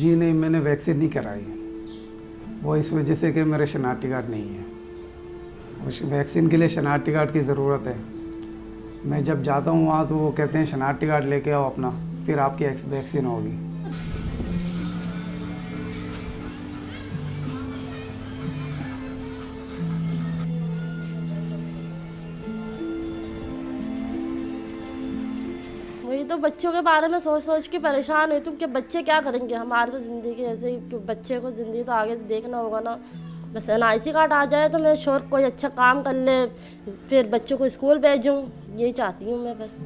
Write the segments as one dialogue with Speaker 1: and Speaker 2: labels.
Speaker 1: जी नहीं, मैंने वैक्सीन नहीं कराई। वो इस वजह से कि मेरे शनाख्ती कार्ड नहीं है। उस वैक्सीन के लिए शनाख्ती कार्ड की ज़रूरत है। मैं जब जाता हूँ वहाँ तो वो कहते हैं शनाख्ती कार्ड लेके आओ अपना, फिर आपकी वैक्सीन होगी।
Speaker 2: वही तो बच्चों के बारे में सोच सोच के परेशान हुई तुम कि बच्चे क्या करेंगे। हमारी तो ज़िंदगी ऐसे ही कि बच्चे को ज़िंदगी तो आगे देखना होगा ना। बस NIC कार्ड आ जाए तो मैं श्योर कोई अच्छा काम कर ले, फिर बच्चों को स्कूल भेजूँ, यही चाहती हूँ मैं बस।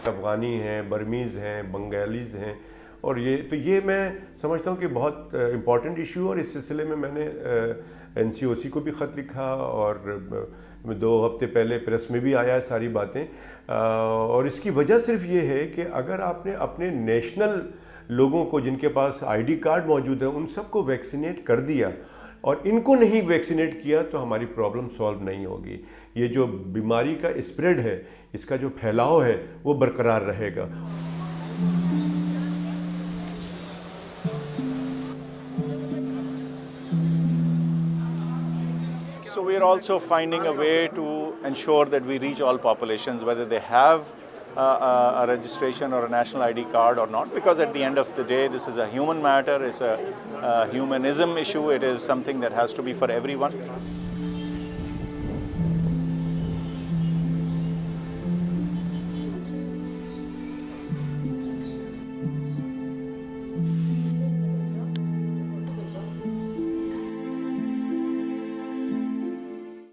Speaker 3: अफ़गानी हैं, बर्मीज़ हैं, बंगालीज़ हैं, और ये मैं समझता हूँ कि बहुत इम्पॉर्टेंट इशू है। और इस सिलसिले में मैंने NCOC को भी ख़त लिखा, और 2 हफ्ते पहले प्रेस में भी आया है सारी बातें। और इसकी वजह सिर्फ ये है कि अगर आपने अपने नेशनल लोगों को, जिनके पास ID कार्ड मौजूद है, उन सबको वैक्सीनेट कर दिया और इनको नहीं वैक्सीनेट किया, तो हमारी प्रॉब्लम सॉल्व नहीं होगी। ये जो बीमारी का स्प्रेड है, इसका जो फैलाव है, वो बरकरार रहेगा।
Speaker 4: So we are also finding a way to ensure that we reach all populations, whether they have a registration or a national ID card or not, because at the end of the day, this is a human matter, it's a humanism issue, it is something that has to be for everyone.